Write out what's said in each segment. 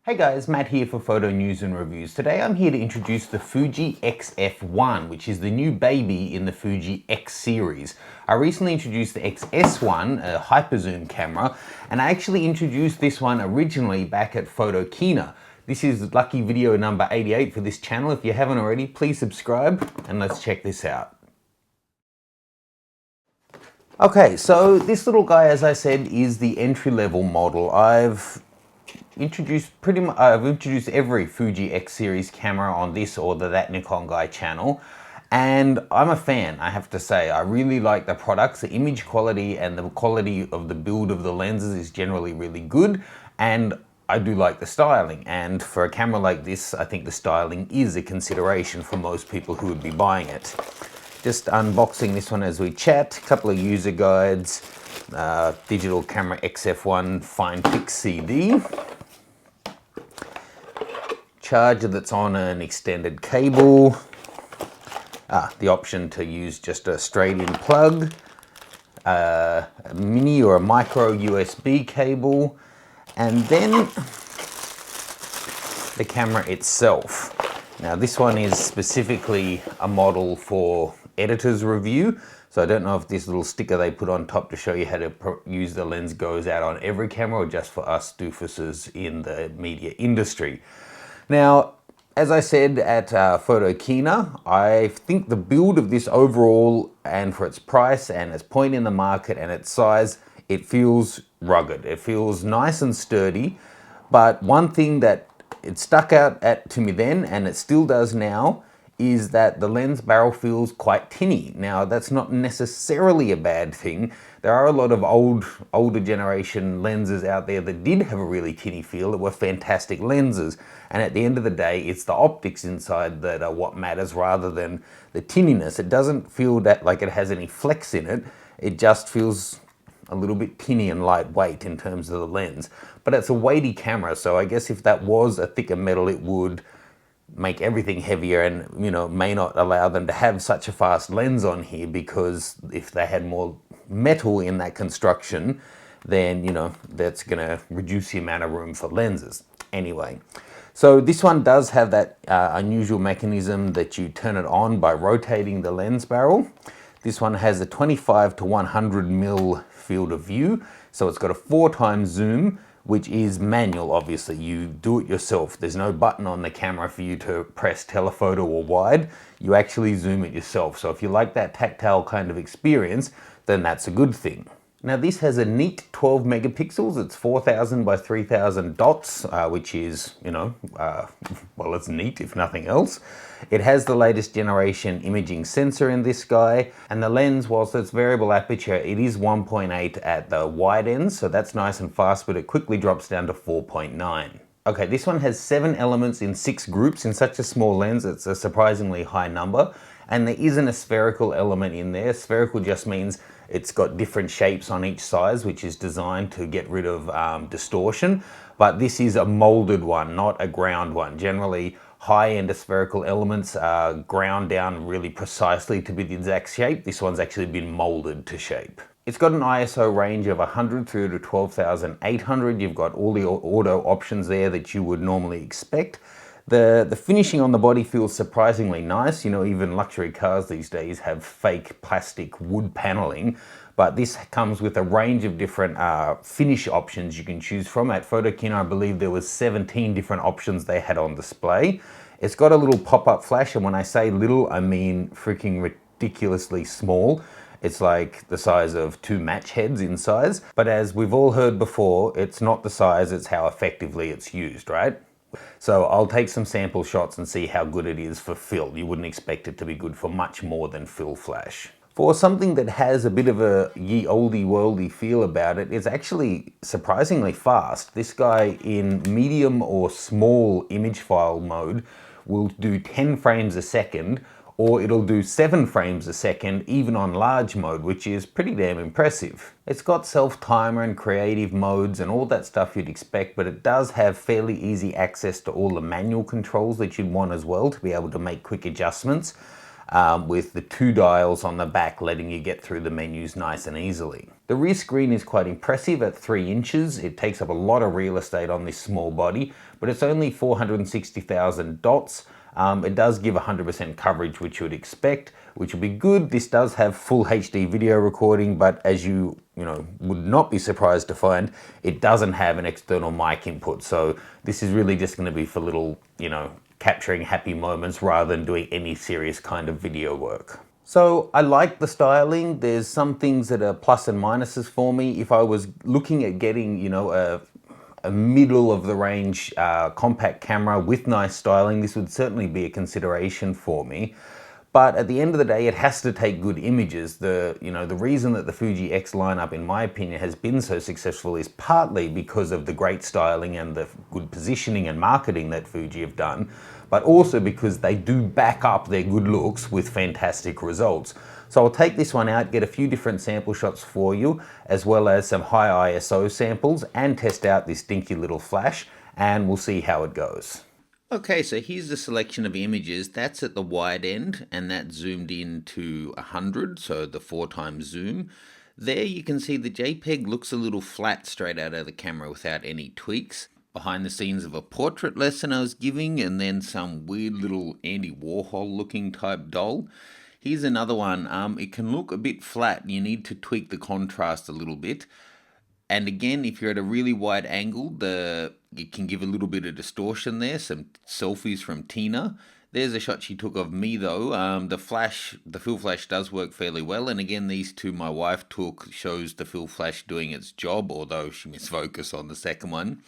Hey guys, Matt here for Photo News and Reviews. Today I'm here to introduce the Fuji XF-1, which is the new baby in the Fuji X series. I recently introduced the XS-1, a hyper zoom camera, and I actually introduced this one originally back at Photokina. This is lucky video number 88 for this channel. If you haven't already, please subscribe and let's check this out. Okay, so this little guy, as I said, is the entry-level model. I've introduced every Fuji X series camera on this or the That Nikon Guy channel, and I'm a fan, I have to say. I really like the products. The image quality and the quality of the build of the lenses is generally really good, and I do like the styling. And for a camera like this, I think the styling is a consideration for most people who would be buying it. Just unboxing this one as we chat, a couple of user guides, digital camera XF1 fine fix CD, charger that's on an extended cable, the option to use just a straight in plug, a mini or a micro USB cable, and then the camera itself. Now this one is specifically a model for editor's review, so I don't know if this little sticker they put on top to show you how to use the lens goes out on every camera or just for us doofuses in the media industry. Now, as I said at Photokina, I think the build of this overall, and for its price and its point in the market and its size, it feels rugged. It feels nice and sturdy, but one thing that it stuck out to me then, and it still does now, is that the lens barrel feels quite tinny. Now, that's not necessarily a bad thing. There are a lot of older generation lenses out there that did have a really tinny feel, that were fantastic lenses. And at the end of the day, it's the optics inside that are what matters rather than the tinniness. It doesn't feel like it has any flex in it. It just feels a little bit tinny and lightweight in terms of the lens. But it's a weighty camera, so I guess if that was a thicker metal, it would make everything heavier and, you know, may not allow them to have such a fast lens on here, because if they had more metal in that construction, then, you know, that's going to reduce the amount of room for lenses. Anyway, so this one does have that unusual mechanism that you turn it on by rotating the lens barrel. This one has a 25 to 100 mil field of view, so it's got a 4x zoom, which is manual. Obviously you do it yourself. There's no button on the camera for you to press telephoto or wide. You actually zoom it yourself. So if you like that tactile kind of experience, then that's a good thing. Now this has a neat 12 megapixels. It's 4000 by 3000 dots, which is, you know, well, it's neat if nothing else. It has the latest generation imaging sensor in this guy, and the lens, whilst it's variable aperture, it is 1.8 at the wide end, so that's nice and fast, but it quickly drops down to 4.9. Okay, this one has 7 elements in 6 groups. In such a small lens, it's a surprisingly high number, and there isn't a spherical element in there. Spherical just means it's got different shapes on each size, which is designed to get rid of distortion, but this is a molded one, not a ground one. Generally, high-end spherical elements are ground down really precisely to be the exact shape. This one's actually been molded to shape. It's got an ISO range of 100 through to 12,800. You've got all the auto options there that you would normally expect. The finishing on the body feels surprisingly nice. You know, even luxury cars these days have fake plastic wood paneling, but this comes with a range of different finish options you can choose from. At Photokina, I believe there was 17 different options they had on display. It's got a little pop-up flash, and when I say little, I mean freaking ridiculously small. It's like the size of 2 match heads in size, but as we've all heard before, it's not the size, it's how effectively it's used, right? So I'll take some sample shots and see how good it is for fill. You wouldn't expect it to be good for much more than fill flash. For something that has a bit of a ye olde worldy feel about it, it's actually surprisingly fast. This guy in medium or small image file mode will do 10 frames a second, or it'll do 7 frames a second even on large mode, which is pretty damn impressive. It's got self-timer and creative modes and all that stuff you'd expect, but it does have fairly easy access to all the manual controls that you'd want as well to be able to make quick adjustments, with the 2 dials on the back letting you get through the menus nice and easily. The rear screen is quite impressive at 3 inches. It takes up a lot of real estate on this small body, but it's only 460,000 dots. It does give 100% coverage, which you would expect, which would be good. This does have full HD video recording, but as you would not be surprised to find, it doesn't have an external mic input. So this is really just going to be for little, capturing happy moments rather than doing any serious kind of video work. So I like the styling. There's some things that are plus and minuses for me. If I was looking at getting, a middle of the range compact camera with nice styling, this would certainly be a consideration for me. But at the end of the day, it has to take good images. The reason that the Fuji X lineup, in my opinion, has been so successful is partly because of the great styling and the good positioning and marketing that Fuji have done, but also because they do back up their good looks with fantastic results. So I'll take this one out, get a few different sample shots for you, as well as some high ISO samples, and test out this dinky little flash, and we'll see how it goes. Okay, so here's the selection of images. That's at the wide end, and that's zoomed in to 100, so the 4x zoom. There you can see the JPEG looks a little flat straight out of the camera without any tweaks. Behind the scenes of a portrait lesson I was giving, and then some weird little Andy Warhol looking type doll. Here's another one. It can look a bit flat. You need to tweak the contrast a little bit. And again, if you're at a really wide angle, it can give a little bit of distortion there. Some selfies from Tina. There's a shot she took of me though. The fill flash does work fairly well. And again, these two my wife took shows the fill flash doing its job, although she missed focus on the second one.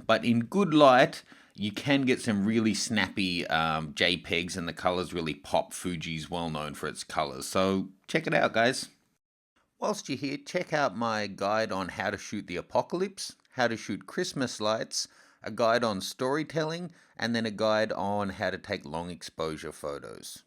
But in good light, you can get some really snappy JPEGs, and the colors really pop. Fuji's well known for its colors. So check it out, guys. Whilst you're here, check out my guide on how to shoot the apocalypse, how to shoot Christmas lights, a guide on storytelling, and then a guide on how to take long exposure photos.